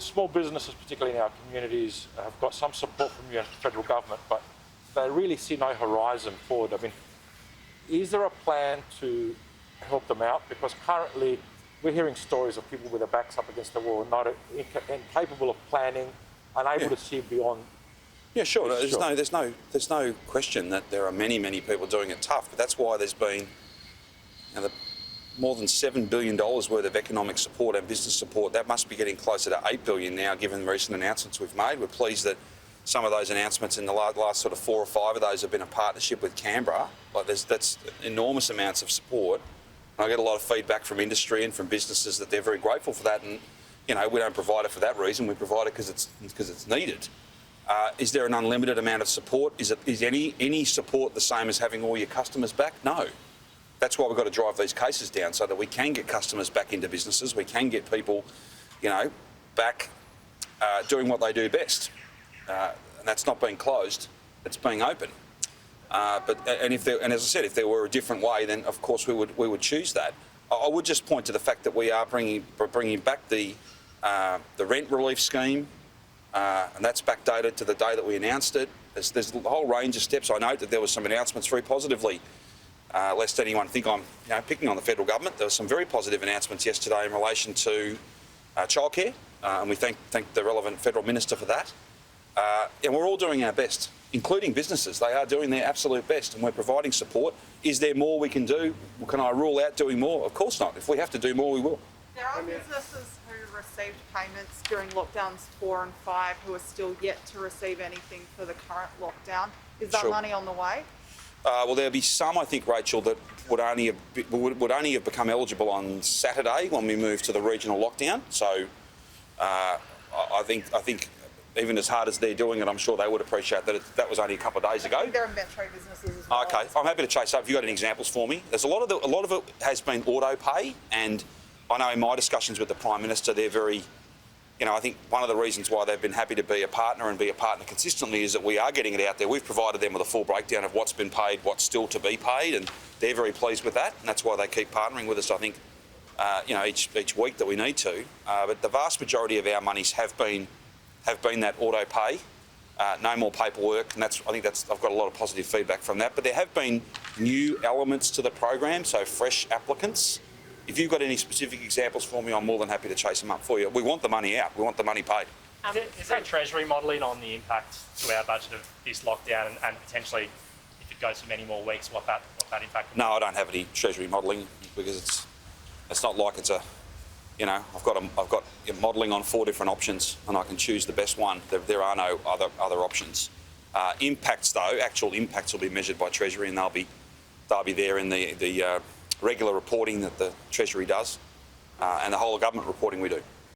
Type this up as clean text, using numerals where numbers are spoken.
small businesses, particularly in our communities, have got some support from the federal government, but they really see no horizon forward. I mean, is there a plan to help them out? Because currently we're hearing stories of people with their backs up against the wall, not incapable of planning, unable to see beyond. Yeah, sure. There's no question that there are many people doing it tough, but that's why there's been more than $7 billion worth of economic support and business support. That must be getting closer to $8 billion now, given the recent announcements we've made. We're pleased that some of those announcements in the last sort of 4 or 5 of those have been a partnership with Canberra. Like that's enormous amounts of support. And I get a lot of feedback from industry and from businesses that they're very grateful for that. And we don't provide it for that reason. We provide it because it's needed. Is there an unlimited amount of support? Is any support the same as having all your customers back? No. That's why we've got to drive these cases down so that we can get customers back into businesses. We can get people, back doing what they do best. And that's not being closed, it's being open. And as I said, if there were a different way, then of course we would choose that. I would just point to the fact that we are bringing back the rent relief scheme, and that's backdated to the day that we announced it. There's a whole range of steps. I note that there was some announcements very positively. Lest anyone think I'm picking on the federal government, there were some very positive announcements yesterday in relation to childcare, and we thank the relevant federal minister for that. And we're all doing our best, including businesses. They are doing their absolute best, and we're providing support. Is there more we can do? Can I rule out doing more? Of course not. If we have to do more, we will. There are businesses who received payments during lockdowns 4 and 5 who are still yet to receive anything for the current lockdown. Is that money on the way? Well, there'll be some, I think, Rachel, that would only have become eligible on Saturday when we moved to the regional lockdown. So I think even as hard as they're doing it, I'm sure they would appreciate that that was only a couple of days ago. I think there are metro businesses as well. Okay, I'm happy to chase up. Have you got any examples for me? There's a lot of it has been auto pay, and I know in my discussions with the Prime Minister, they're very. I think one of the reasons why they've been happy to be a partner and be a partner consistently is that we are getting it out there. We've provided them with a full breakdown of what's been paid, what's still to be paid, and they're very pleased with that. And that's why they keep partnering with us, I think, each week that we need to. But the vast majority of our monies have been that auto pay, no more paperwork, and I've got a lot of positive feedback from that. But there have been new elements to the program, so fresh applicants. If you've got any specific examples for me, I'm more than happy to chase them up for you. We want the money out. We want the money paid. Is there Treasury modelling on the impact to our budget of this lockdown and potentially, if it goes for many more weeks, what that impact will be? No, I don't have any Treasury modelling because it's not like it's a, I've got modelling on 4 different options and I can choose the best one. There are no other options. Impacts though, actual impacts will be measured by Treasury, and they'll be there in the regular reporting that the Treasury does, and the whole of government reporting we do.